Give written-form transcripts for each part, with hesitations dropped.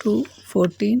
to 14।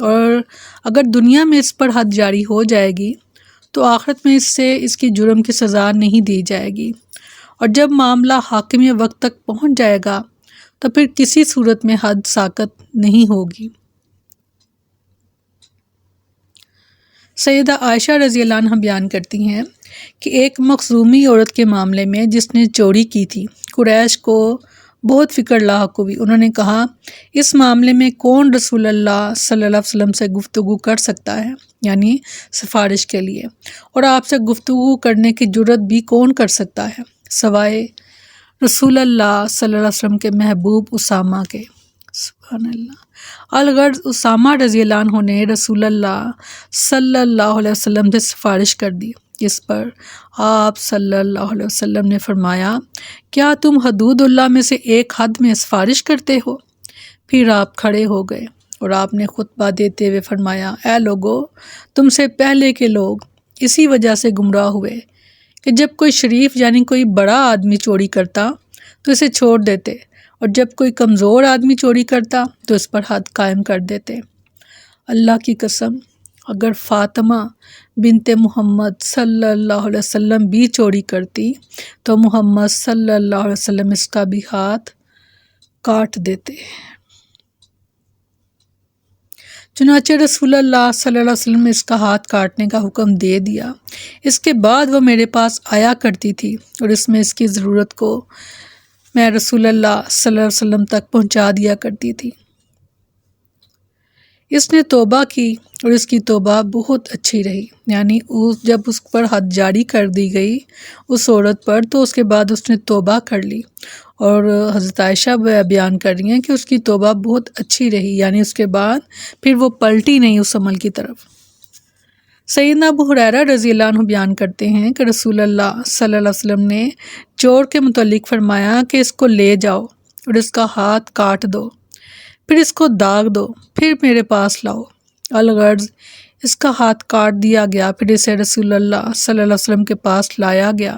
اور اگر دنیا میں اس پر حد جاری ہو جائے گی تو آخرت میں اس کی جرم کی سزا نہیں دی جائے گی، اور جب معاملہ حاکم وقت تک پہنچ جائے گا تو پھر کسی صورت میں حد ساقط نہیں ہوگی۔ سیدہ عائشہ رضی اللہ عنہ بیان کرتی ہیں کہ ایک مخزومی عورت کے معاملے میں جس نے چوری کی تھی، قریش کو بہت فکر لاحق ہوئی۔ انہوں نے کہا، اس معاملے میں کون رسول اللہ صلی اللہ علیہ وسلم سے گفتگو کر سکتا ہے، یعنی سفارش کے لیے، اور آپ سے گفتگو کرنے کی جرت بھی کون کر سکتا ہے سوائے رسول اللہ صلی اللہ علیہ وسلم کے محبوب اسامہ کے۔ سبحان اللہ۔ الغرض اسامہ رضی اللہ عنہ نے رسول اللہ صلی اللہ علیہ وسلم سے سفارش کر دی، جس پر آپ صلی اللہ علیہ وسلم نے فرمایا، کیا تم حدود اللہ میں سے ایک حد میں سفارش کرتے ہو؟ پھر آپ کھڑے ہو گئے اور آپ نے خطبہ دیتے ہوئے فرمایا، اے لوگو، تم سے پہلے کے لوگ اسی وجہ سے گمراہ ہوئے کہ جب کوئی شریف یعنی کوئی بڑا آدمی چوری کرتا تو اسے چھوڑ دیتے، اور جب کوئی کمزور آدمی چوری کرتا تو اس پر حد قائم کر دیتے۔ اللہ کی قسم، اگر فاطمہ بنت محمد صلی اللہ علیہ وسلم بھی چوری کرتی تو محمد صلی اللہ علیہ وسلم اس کا بھی ہاتھ کاٹ دیتے۔ چنانچہ رسول اللہ صلی اللہ علیہ وسلم نے اس کا ہاتھ کاٹنے کا حکم دے دیا۔ اس کے بعد وہ میرے پاس آیا کرتی تھی اور اس میں اس کی ضرورت کو میں رسول اللہ صلی اللہ علیہ وسلم تک پہنچا دیا کرتی تھی۔ اس نے توبہ کی اور اس کی توبہ بہت اچھی رہی، یعنی جب اس پر حد جاری کر دی گئی اس عورت پر تو اس کے بعد اس نے توبہ کر لی، اور حضرت عائشہ بیان کر رہی ہیں کہ اس کی توبہ بہت اچھی رہی، یعنی اس کے بعد پھر وہ پلٹی نہیں اس عمل کی طرف۔ سیدنا ابو ہریرہ رضی اللہ عنہ بیان کرتے ہیں کہ رسول اللہ صلی اللہ علیہ وسلم نے چور کے متعلق فرمایا کہ اس کو لے جاؤ اور اس کا ہاتھ کاٹ دو، پھر اس کو داغ دو، پھر میرے پاس لاؤ۔ الغرض اس کا ہاتھ کاٹ دیا گیا، پھر اسے رسول اللہ صلی اللہ علیہ وسلم کے پاس لایا گیا۔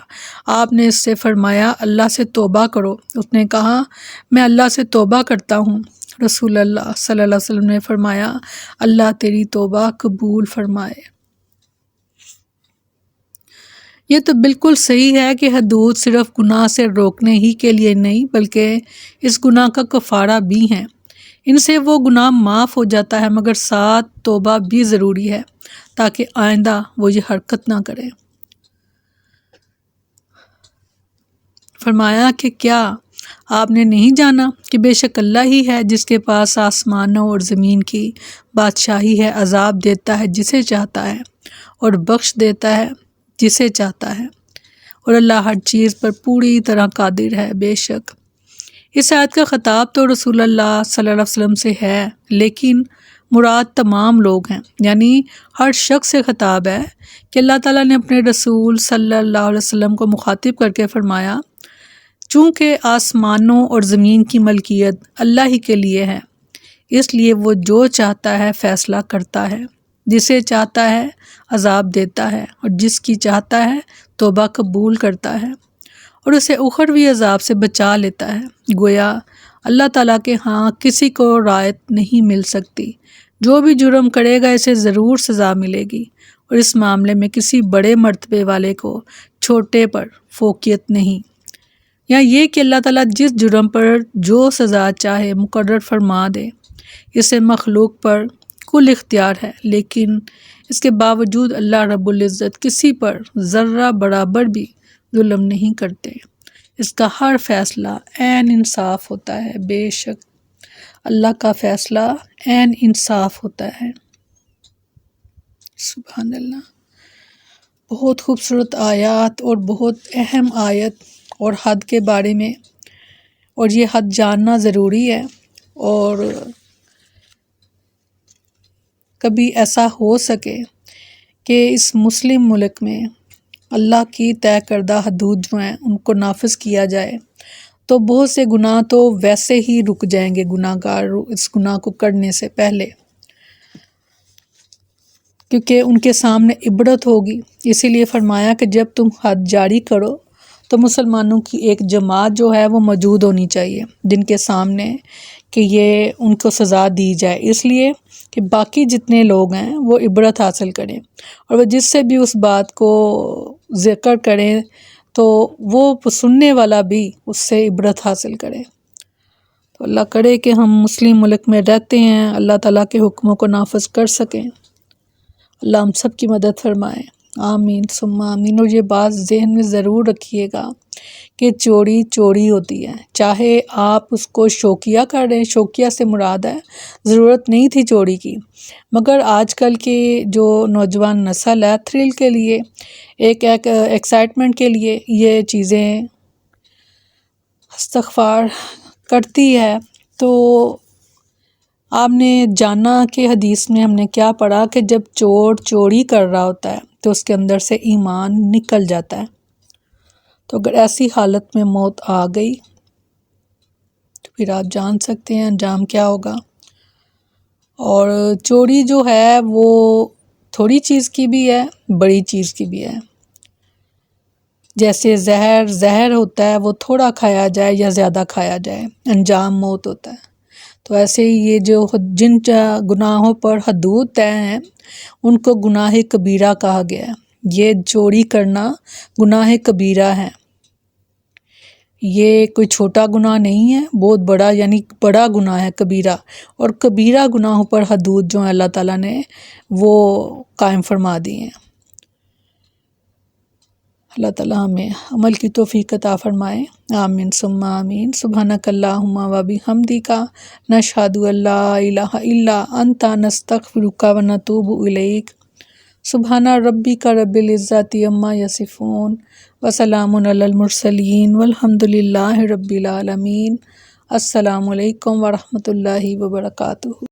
آپ نے اس سے فرمایا، اللہ سے توبہ کرو۔ اس نے کہا، میں اللہ سے توبہ کرتا ہوں۔ رسول اللہ صلی اللہ علیہ وسلم نے فرمایا، اللہ تیری توبہ قبول فرمائے۔ یہ تو بالکل صحیح ہے کہ حدود صرف گناہ سے روکنے ہی کے لیے نہیں بلکہ اس گناہ کا کفارہ بھی ہیں۔ ان سے وہ گناہ معاف ہو جاتا ہے، مگر ساتھ توبہ بھی ضروری ہے تاکہ آئندہ وہ یہ حرکت نہ کرے۔ فرمایا کہ کیا آپ نے نہیں جانا کہ بے شک اللہ ہی ہے جس کے پاس آسمانوں اور زمین کی بادشاہی ہے، عذاب دیتا ہے جسے چاہتا ہے اور بخش دیتا ہے جسے چاہتا ہے، اور اللہ ہر چیز پر پوری طرح قادر ہے۔ بے شک اس آیت کا خطاب تو رسول اللہ صلی اللہ علیہ وسلم سے ہے، لیکن مراد تمام لوگ ہیں، یعنی ہر شخص سے خطاب ہے کہ اللہ تعالیٰ نے اپنے رسول صلی اللہ علیہ وسلم کو مخاطب کر کے فرمایا، چونکہ آسمانوں اور زمین کی ملکیت اللہ ہی کے لیے ہے، اس لیے وہ جو چاہتا ہے فیصلہ کرتا ہے، جسے چاہتا ہے عذاب دیتا ہے، اور جس کی چاہتا ہے توبہ قبول کرتا ہے اور اسے اخروی عذاب سے بچا لیتا ہے۔ گویا اللہ تعالیٰ کے ہاں کسی کو رعایت نہیں مل سکتی، جو بھی جرم کرے گا اسے ضرور سزا ملے گی، اور اس معاملے میں کسی بڑے مرتبے والے کو چھوٹے پر فوقیت نہیں۔ یا یہ کہ اللہ تعالیٰ جس جرم پر جو سزا چاہے مقرر فرما دے، اسے مخلوق پر کل اختیار ہے، لیکن اس کے باوجود اللہ رب العزت کسی پر ذرہ برابر بھی ظلم نہیں کرتے۔ اس کا ہر فیصلہ عین انصاف ہوتا ہے۔ بے شک اللہ کا فیصلہ عین انصاف ہوتا ہے۔ سبحان اللہ۔ بہت خوبصورت آیات اور بہت اہم آیت اور حد کے بارے میں، اور یہ حد جاننا ضروری ہے، اور کبھی ایسا ہو سکے کہ اس مسلم ملک میں اللہ کی طے کردہ حدود جو ہیں ان کو نافذ کیا جائے تو بہت سے گناہ تو ویسے ہی رک جائیں گے، گناہ گار اس گناہ کو کرنے سے پہلے، کیونکہ ان کے سامنے عبرت ہوگی۔ اسی لیے فرمایا کہ جب تم حد جاری کرو تو مسلمانوں کی ایک جماعت جو ہے وہ موجود ہونی چاہیے، جن کے سامنے کہ یہ ان کو سزا دی جائے، اس لیے کہ باقی جتنے لوگ ہیں وہ عبرت حاصل کریں، اور وہ جس سے بھی اس بات کو ذکر کریں تو وہ سننے والا بھی اس سے عبرت حاصل کرے۔ تو اللہ کرے کہ ہم مسلم ملک میں رہتے ہیں، اللہ تعالیٰ کے حکموں کو نافذ کر سکیں، اللہ ہم سب کی مدد فرمائے، آمین ثم آمین۔ اور یہ بات ذہن میں ضرور رکھیے گا کہ چوری چوری ہوتی ہے، چاہے آپ اس کو شوقیہ کر رہے ہیں، شوقیہ سے مراد ہے ضرورت نہیں تھی چوری کی، مگر آج کل کے جو نوجوان نسل ہے تھرل کے لیے، ایک ایکسائٹمنٹ کے لیے یہ چیزیں استغفار کرتی ہے۔ تو آپ نے جانا کہ حدیث میں ہم نے کیا پڑھا کہ جب چور چوری کر رہا ہوتا ہے تو اس کے اندر سے ایمان نکل جاتا ہے، تو اگر ایسی حالت میں موت آ گئی تو پھر آپ جان سکتے ہیں انجام کیا ہوگا۔ اور چوری جو ہے وہ تھوڑی چیز کی بھی ہے، بڑی چیز کی بھی ہے، جیسے زہر ہوتا ہے، وہ تھوڑا کھایا جائے یا زیادہ کھایا جائے انجام موت ہوتا ہے۔ تو ایسے ہی یہ جو جن گناہوں پر حدود طے ہیں ان کو گناہ کبیرہ کہا گیا ہے۔ یہ چوری کرنا گناہ کبیرہ ہے، یہ کوئی چھوٹا گناہ نہیں ہے، بہت بڑا، یعنی بڑا گناہ ہے کبیرہ، اور کبیرہ گناہوں پر حدود جو ہیں اللہ تعالیٰ نے وہ قائم فرما دی ہیں۔ اللہ تعالیٰ ہمیں عمل کی توفیق عطا فرمائے، آمین ثم آمین۔ سبحانک اللہم و بحمدک، نشہد ان لا الہ الا انت، نستغفرک و نتوب الیک۔ سبحان ربک رب العزت عما یصفون، وسلام علی المرسلین، والحمد للہ رب العالمین۔ السلام علیکم ورحمۃ اللہ وبرکاتہ۔